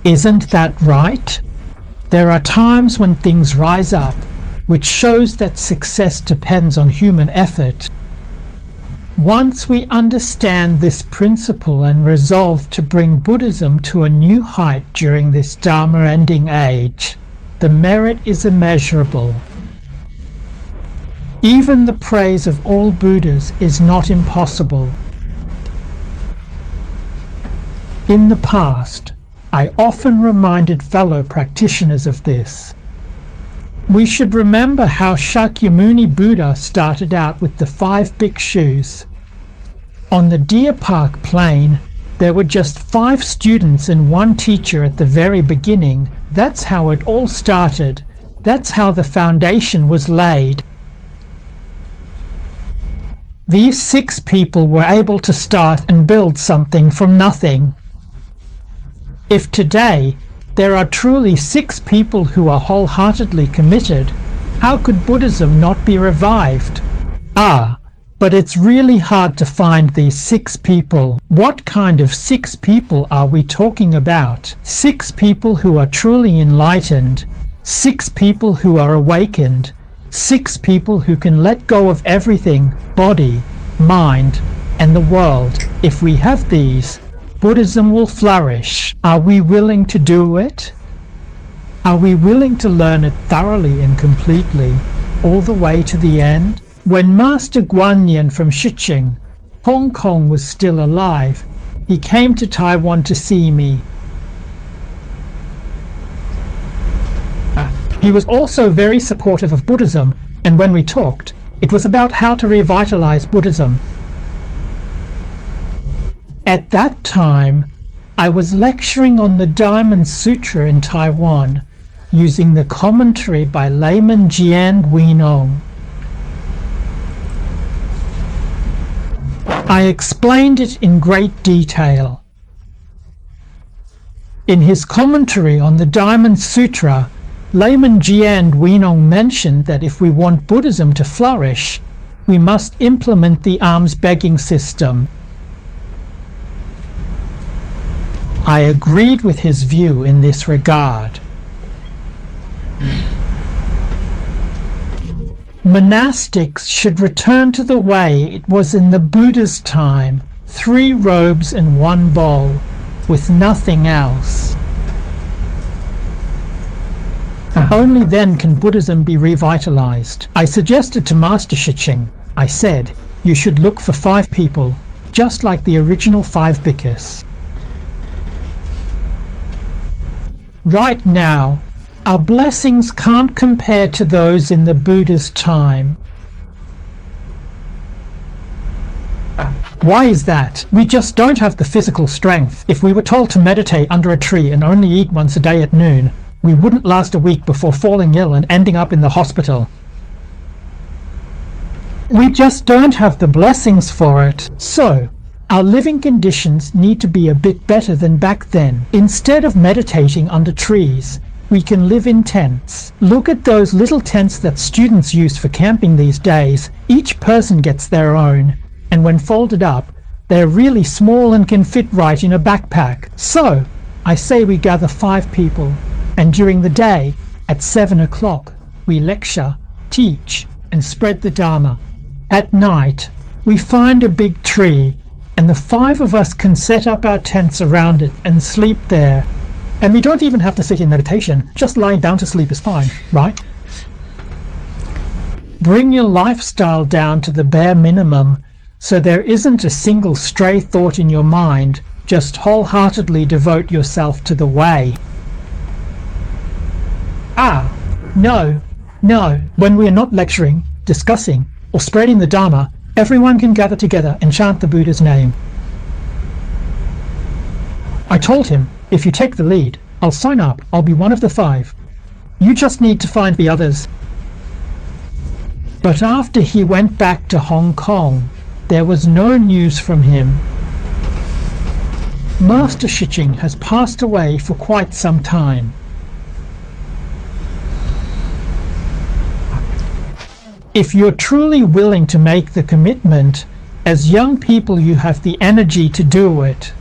Isn't that right? There are times when things rise up, which shows that success depends on human effort. Once we understand this principle and resolve to bring Buddhism to a new height during this Dharma-ending age, the merit is immeasurable. Even the praise of all Buddhas is not impossible. In the past, I often reminded fellow practitioners of this. We should remember how Shakyamuni Buddha started out with the 5 bhikshus. On the Deer Park Plain, there were just 5 students and 1 teacher at the very beginning. That's how it all started. That's how the foundation was laid. These 6 people were able to start and build something from nothing. If today there are truly 6 people who are wholeheartedly committed, how could Buddhism not be revived? But it's really hard to find these 6 people. What kind of 6 people are we talking about? 6 people who are truly enlightened, 6 people who are awakened, 6 people who can let go of everything, body, mind, and the world. If we have these, Buddhism will flourish. Are we willing to do it? Are we willing to learn it thoroughly and completely, all the way to the end? When Master Guanyin from Shicheng, Hong Kong, was still alive, he came to Taiwan to see me. He was also very supportive of Buddhism, and when we talked, it was about how to revitalize Buddhism. At that time, I was lecturing on the Diamond Sutra in Taiwan, using the commentary by layman Jian Guinong. I explained it in great detail. In his commentary on the Diamond Sutra, layman Jian Guinong mentioned that if we want Buddhism to flourish, we must implement the alms-begging system. I agreed with his view in this regard. Monastics should return to the way it was in the Buddha's time, 3 robes and 1 bowl, with nothing else. Only then can Buddhism be revitalized. I suggested to Master Shicheng, I said, you should look for 5 people, just like the original 5 bhikkhus. Right now, our blessings can't compare to those in the Buddha's time. Why is that? We just don't have the physical strength. If we were told to meditate under a tree and only eat once a day at noon, we wouldn't last a week before falling ill and ending up in the hospital. We just don't have the blessings for it. So, our living conditions need to be a bit better than back then. Instead of meditating under trees, we can live in tents. Look at those little tents that students use for camping these days. Each person gets their own, and when folded up, they're really small and can fit right in a backpack. So, I say we gather 5 people, and during the day, at 7 o'clock, we lecture, teach, and spread the Dharma. At night, we find a big tree, and the 5 of us can set up our tents around it and sleep there. And we don't even have to sit in meditation, just lying down to sleep is fine, right? Bring your lifestyle down to the bare minimum, so there isn't a single stray thought in your mind. Just wholeheartedly devote yourself to the way. No. When we are not lecturing, discussing, or spreading the Dharma, everyone can gather together and chant the Buddha's name. I told him, if you take the lead, I'll sign up. I'll be one of the 5. You just need to find the others. But after he went back to Hong Kong, there was no news from him. Master Shicheng has passed away for quite some time. If you're truly willing to make the commitment, as young people you have the energy to do it.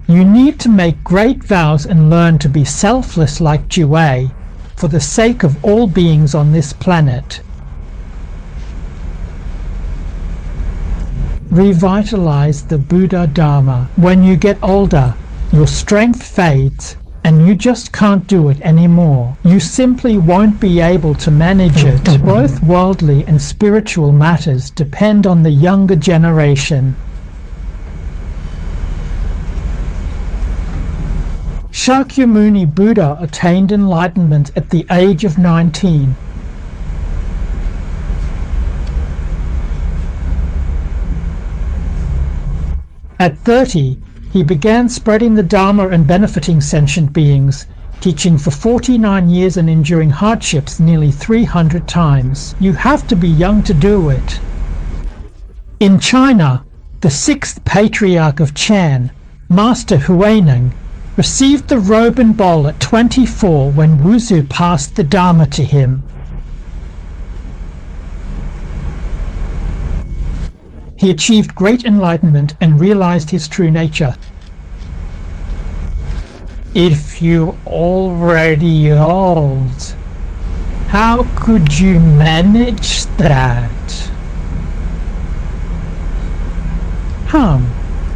You need to make great vows and learn to be selfless like Jue, for the sake of all beings on this planet. Revitalize the Buddha Dharma. When you get older, your strength fades and you just can't do it anymore. You simply won't be able to manage it. Both worldly and spiritual matters depend on the younger generation. Shakyamuni Buddha attained enlightenment at the age of 19. At 30, he began spreading the Dharma and benefiting sentient beings, teaching for 49 years and enduring hardships nearly 300 times. You have to be young to do it. In China, the sixth patriarch of Chan, Master Huineng, received the robe and bowl at 24 when Wuzu passed the Dharma to him. He achieved great enlightenment and realized his true nature. If you already old, how could you manage that?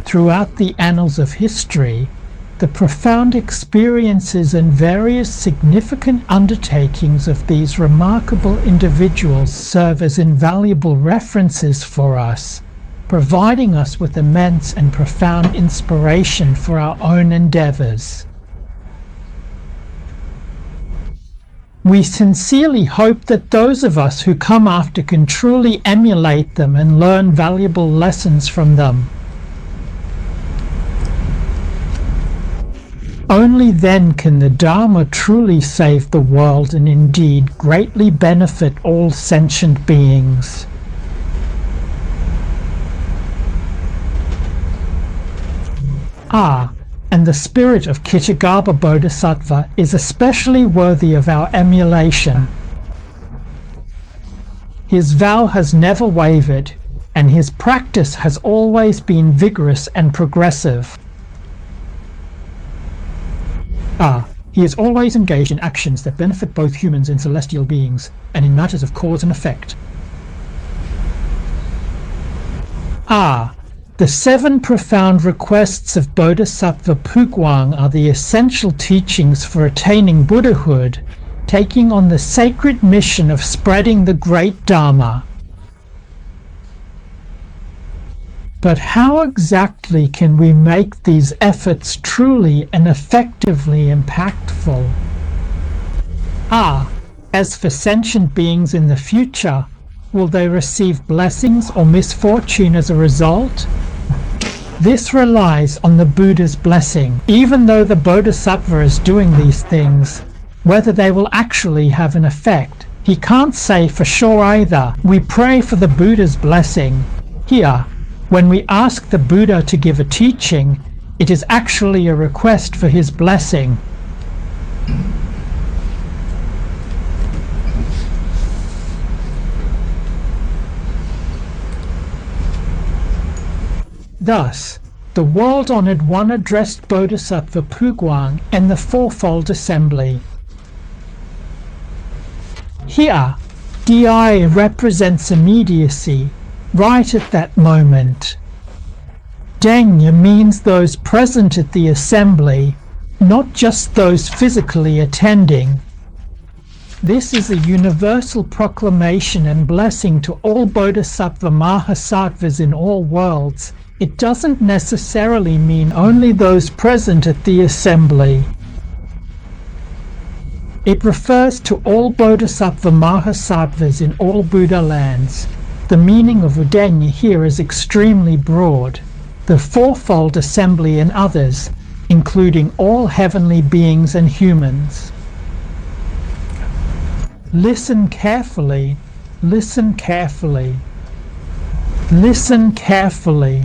Throughout the annals of history, the profound experiences and various significant undertakings of these remarkable individuals serve as invaluable references for us, providing us with immense and profound inspiration for our own endeavors. We sincerely hope that those of us who come after can truly emulate them and learn valuable lessons from them. Only then can the Dharma truly save the world and indeed greatly benefit all sentient beings. And the spirit of Kittagarbha Bodhisattva is especially worthy of our emulation. His vow has never wavered, and his practice has always been vigorous and progressive. He is always engaged in actions that benefit both humans and celestial beings, and in matters of cause and effect. The 7 profound requests of Bodhisattva Pugwang are the essential teachings for attaining Buddhahood, taking on the sacred mission of spreading the great Dharma. But how exactly can we make these efforts truly and effectively impactful? As for sentient beings in the future, will they receive blessings or misfortune as a result? This relies on the Buddha's blessing. Even though the Bodhisattva is doing these things, whether they will actually have an effect, he can't say for sure either. We pray for the Buddha's blessing. Here, when we ask the Buddha to give a teaching, it is actually a request for his blessing. Thus, the world-honored one addressed Bodhisattva Pugwang and the Fourfold Assembly. Here, Di represents immediacy, right at that moment. Deng means those present at the assembly, not just those physically attending. This is a universal proclamation and blessing to all Bodhisattva Mahasattvas in all worlds. It doesn't necessarily mean only those present at the assembly. It refers to all Bodhisattva Mahasattvas in all Buddha lands. The meaning of Udenya here is extremely broad. The Fourfold Assembly and others, including all heavenly beings and humans. Listen carefully, listen carefully, listen carefully.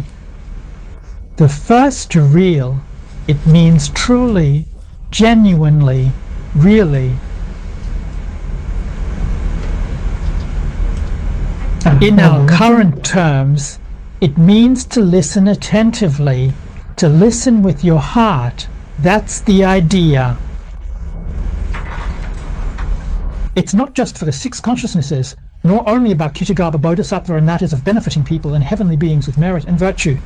The first real, it means truly, genuinely, really. In our current terms, it means to listen attentively, to listen with your heart. That's the idea. It's not just for the 6 consciousnesses, nor only about Kitagaba Bodhisattva and that is of benefiting people and heavenly beings with merit and virtue.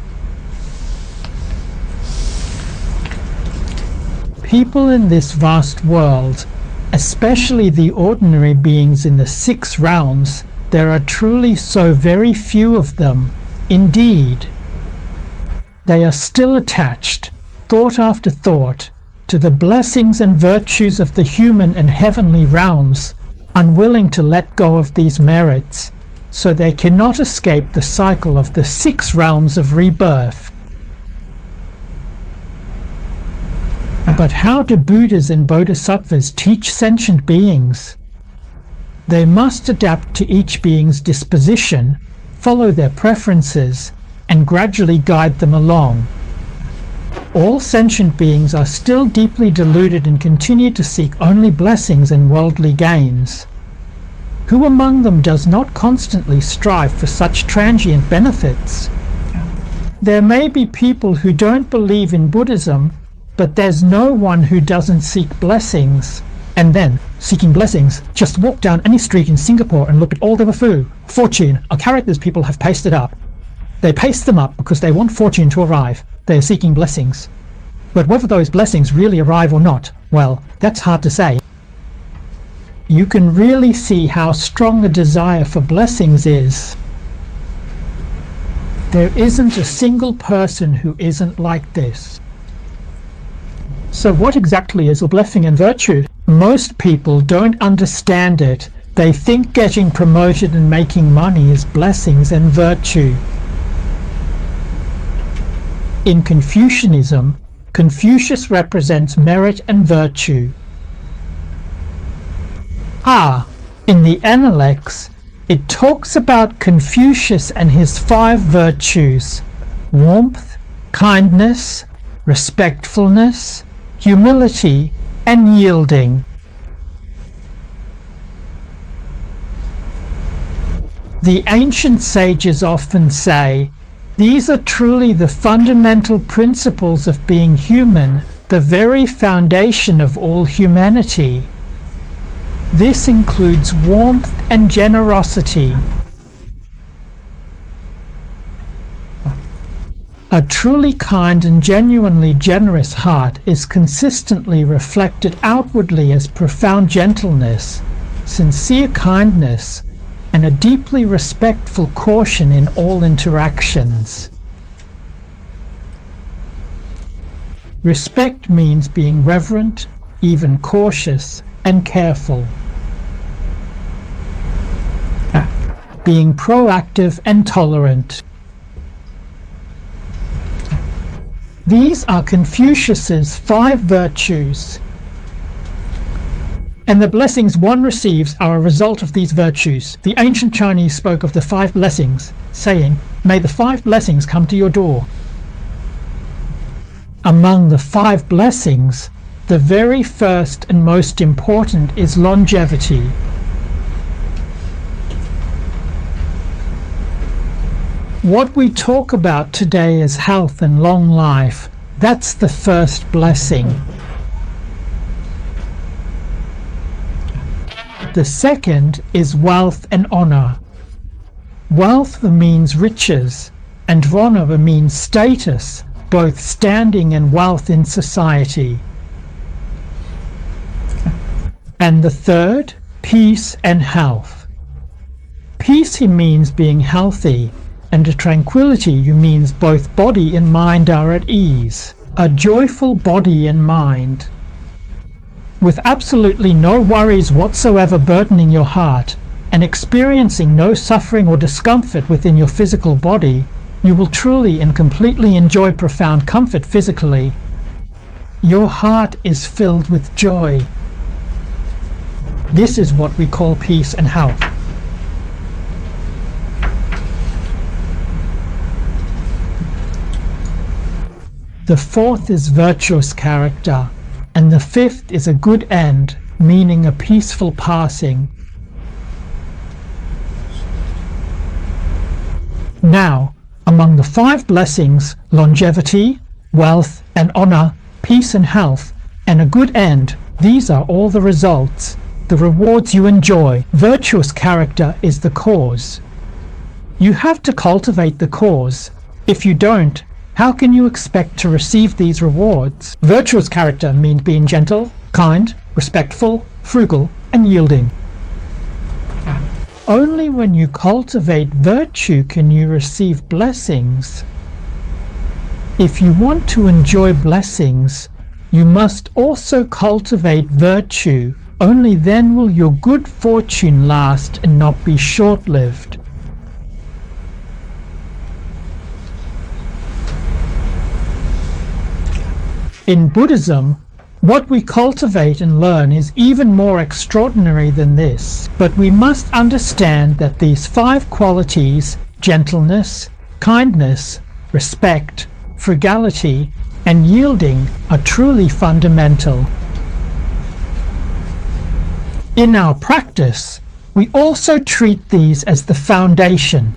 People in this vast world, especially the ordinary beings in the 6 realms, there are truly so very few of them. Indeed, they are still attached, thought after thought, to the blessings and virtues of the human and heavenly realms, unwilling to let go of these merits, so they cannot escape the cycle of the 6 realms of rebirth. But how do Buddhas and Bodhisattvas teach sentient beings? They must adapt to each being's disposition, follow their preferences, and gradually guide them along. All sentient beings are still deeply deluded and continue to seek only blessings and worldly gains. Who among them does not constantly strive for such transient benefits? There may be people who don't believe in Buddhism, but there's no one who doesn't seek blessings. And then, seeking blessings, just walk down any street in Singapore and look at all the fortune or characters people have pasted up. They paste them up because they want fortune to arrive. They are seeking blessings. But whether those blessings really arrive or not, well, that's hard to say. You can really see how strong a desire for blessings is. There isn't a single person who isn't like this. So what exactly is a blessing and virtue? Most people don't understand it. They think getting promoted and making money is blessings and virtue. In Confucianism, Confucius represents merit and virtue. In the Analects, it talks about Confucius and his 5 virtues: warmth, kindness, respectfulness, humility, and yielding. The ancient sages often say, these are truly the fundamental principles of being human, the very foundation of all humanity. This includes warmth and generosity. A truly kind and genuinely generous heart is consistently reflected outwardly as profound gentleness, sincere kindness, and a deeply respectful caution in all interactions. Respect means being reverent, even cautious, and careful. Being proactive and tolerant. These are Confucius's 5 virtues. And the blessings one receives are a result of these virtues. The ancient Chinese spoke of the 5 blessings, saying, "May the 5 blessings come to your door." Among the 5 blessings, the very first and most important is longevity. What we talk about today is health and long life. That's the first blessing. The second is wealth and honor. Wealth means riches, and honor means status, both standing and wealth in society. And the third, peace and health. Peace means being healthy, and tranquility means both body and mind are at ease. A joyful body and mind, with absolutely no worries whatsoever burdening your heart, and experiencing no suffering or discomfort within your physical body, you will truly and completely enjoy profound comfort physically. Your heart is filled with joy. This is what we call peace and health. The fourth is virtuous character, and the fifth is a good end, meaning a peaceful passing. Now, among the 5 blessings, longevity, wealth and honor, peace and health, and a good end. These are all the results, the rewards you enjoy. Virtuous character is the cause. You have to cultivate the cause. If you don't, how can you expect to receive these rewards? Virtuous character means being gentle, kind, respectful, frugal, and yielding. Only when you cultivate virtue can you receive blessings. If you want to enjoy blessings, you must also cultivate virtue. Only then will your good fortune last and not be short-lived. In Buddhism, what we cultivate and learn is even more extraordinary than this, but we must understand that these 5 qualities, gentleness, kindness, respect, frugality, and yielding, are truly fundamental. In our practice, we also treat these as the foundation.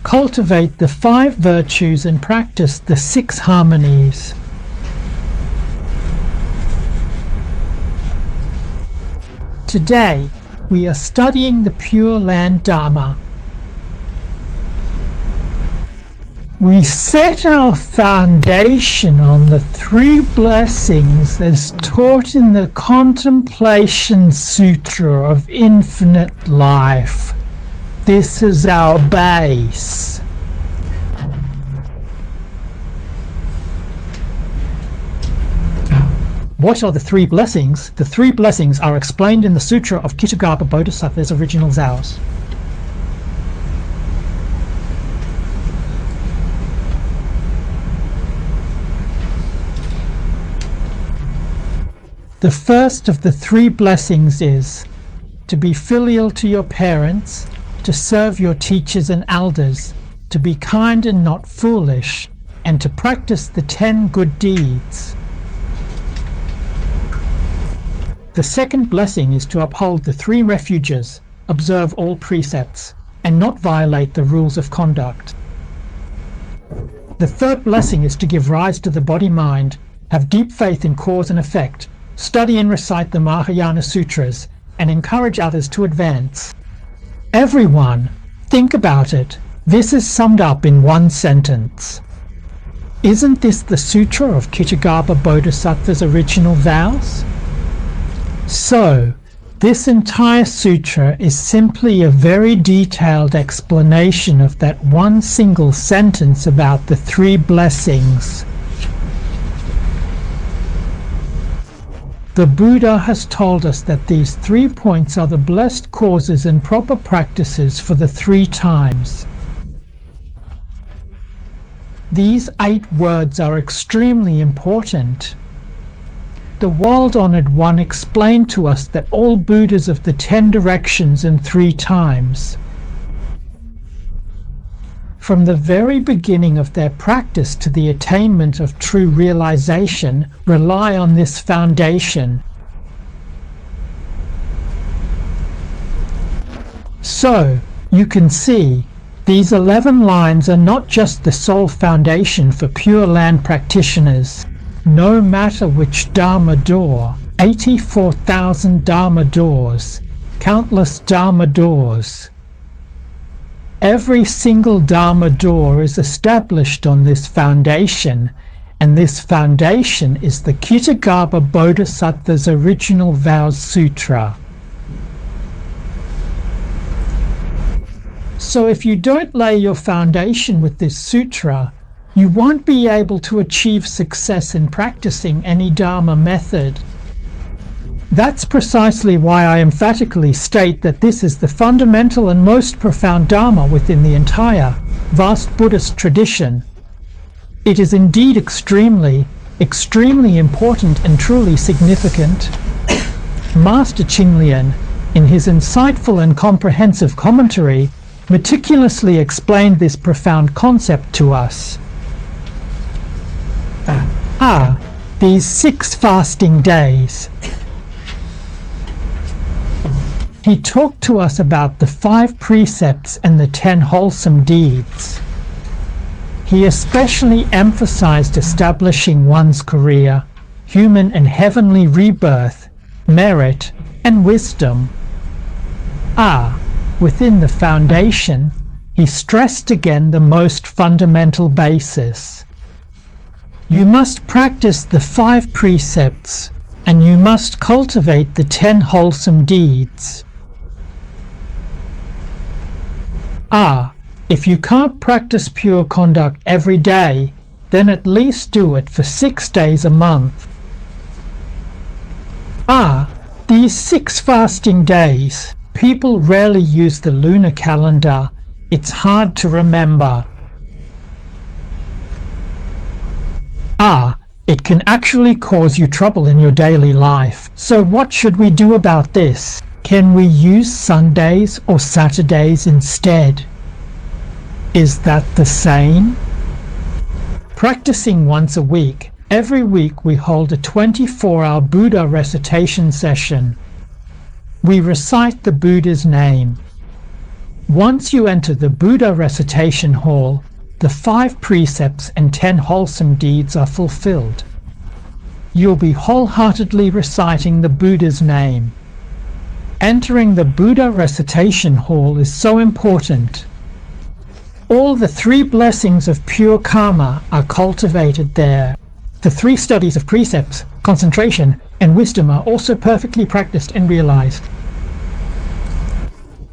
Cultivate the 5 virtues and practice the 6 harmonies. Today, we are studying the Pure Land Dharma. We set our foundation on the 3 blessings as taught in the Contemplation Sutra of Infinite Life. This is our base. What are the 3 blessings? The 3 blessings are explained in the Sutra of Kittagarbha Bodhisattva's original vows. The first of the 3 blessings is to be filial to your parents, to serve your teachers and elders, to be kind and not foolish, and to practice the 10 good deeds. The second blessing is to uphold the 3 refuges, observe all precepts, and not violate the rules of conduct. The third blessing is to give rise to the body-mind, have deep faith in cause and effect, study and recite the Mahayana Sutras, and encourage others to advance. Everyone, think about it. This is summed up in one sentence. Isn't this the Sutra of Kittagarbha Bodhisattva's original vows? So, this entire sutra is simply a very detailed explanation of that one single sentence about the 3 blessings. The Buddha has told us that these 3 points are the blessed causes and proper practices for the 3 times. These 8 words are extremely important. The World-Honored One explained to us that all Buddhas of the 10 directions and 3 times, from the very beginning of their practice to the attainment of true realization, rely on this foundation. So, you can see, these 11 lines are not just the sole foundation for Pure Land practitioners. No matter which Dharma door, 84,000 Dharma doors, countless Dharma doors. Every single Dharma door is established on this foundation, and this foundation is the Kittagarbha Bodhisattva's original Vows Sutra. So if you don't lay your foundation with this sutra, you won't be able to achieve success in practicing any Dharma method. That's precisely why I emphatically state that this is the fundamental and most profound Dharma within the entire vast Buddhist tradition. It is indeed extremely important and truly significant. Master Qinglian, in his insightful and comprehensive commentary, meticulously explained this profound concept to us. These 6 fasting days. He talked to us about the 5 precepts and the 10 wholesome deeds. He especially emphasized establishing one's career, human and heavenly rebirth, merit, and wisdom. Within the foundation, he stressed again the most fundamental basis. You must practice the 5 precepts, and you must cultivate the 10 wholesome deeds. If you can't practice pure conduct every day, then at least do it for 6 days a month. These 6 fasting days, people rarely use the lunar calendar. It's hard to remember. It can actually cause you trouble in your daily life. So what should we do about this? Can we use Sundays or Saturdays instead? Is that the same? Practicing once a week. Every week we hold a 24-hour Buddha recitation session. We recite the Buddha's name. Once you enter the Buddha recitation hall, the 5 precepts and 10 wholesome deeds are fulfilled. You'll be wholeheartedly reciting the Buddha's name. Entering the Buddha recitation hall is so important. All the 3 blessings of pure karma are cultivated there. The 3 studies of precepts, concentration, and wisdom are also perfectly practiced and realized.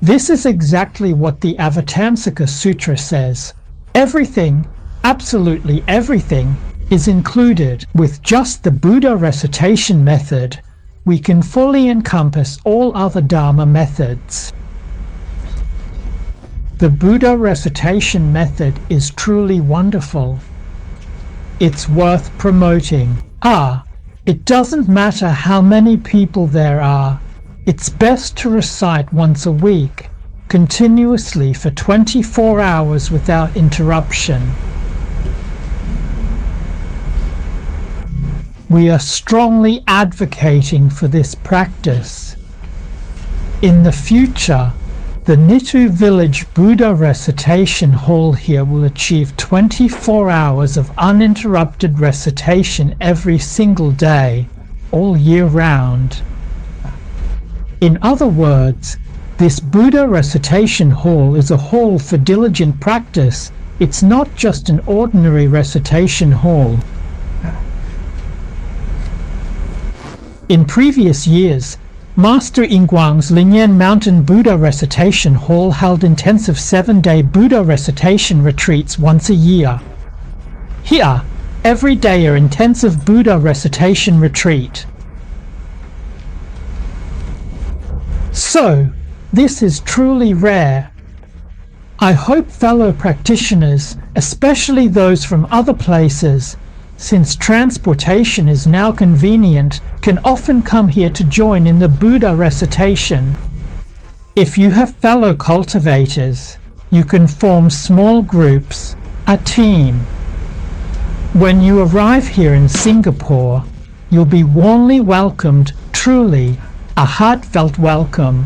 This is exactly what the Avatamsaka Sutra says. Everything, absolutely everything, is included. With just the Buddha recitation method, we can fully encompass all other Dharma methods. The Buddha recitation method is truly wonderful. It's worth promoting. It doesn't matter how many people there are. It's best to recite once a week, continuously for 24 hours without interruption. We are strongly advocating for this practice. In the future, the Nitu Village Buddha Recitation Hall here will achieve 24 hours of uninterrupted recitation every single day, all year round. In other words, this Buddha Recitation Hall is a hall for diligent practice. It's not just an ordinary recitation hall. In previous years, Master Yingguang's Lingyan Mountain Buddha Recitation Hall held intensive 7-day Buddha recitation retreats once a year. Here, every day an intensive Buddha recitation retreat. So, this is truly rare. I hope fellow practitioners, especially those from other places, since transportation is now convenient, can often come here to join in the Buddha recitation. If you have fellow cultivators, you can form small groups, a team. When you arrive here in Singapore, you'll be warmly welcomed, truly, a heartfelt welcome.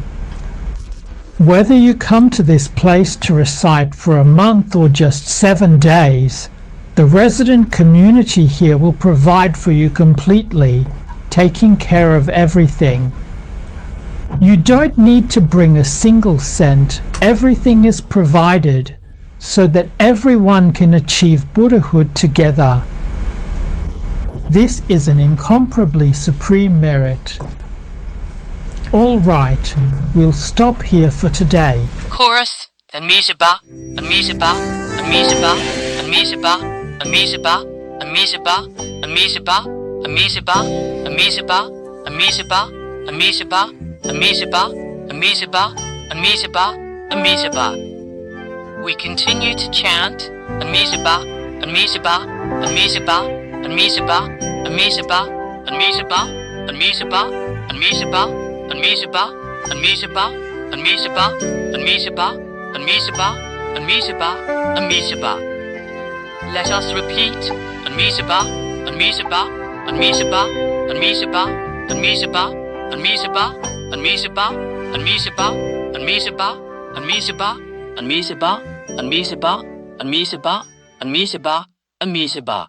Whether you come to this place to recite for a month or just 7 days, the resident community here will provide for you completely, taking care of everything. You don't need to bring a single cent. Everything is provided so that everyone can achieve Buddhahood together. This is an incomparably supreme merit. All right, we'll stop here for today. Chorus. Amisaba, Amisaba, Amisaba, Amisaba, Amisaba, Amisaba, Amisaba, Amisaba, Amisaba, Amisaba, Amisaba, Amisaba, Amisaba, Amisaba, Amisaba. We continue to chant Amisaba, Amisaba, Amisaba, Amisaba, Amisaba, Amisaba, Amisaba, Amisaba, Amisaba, Amisaba, Amisaba, Amisaba, Amisaba, Amisaba, Amisaba. Let us repeat Amisaba, Amisaba, Amisaba, Amisaba, Amisaba, Amisaba, Amisaba, Amisaba, Amisaba, Amisaba, Amisaba, Amisaba, Amisaba, and Misaba, and Misaba.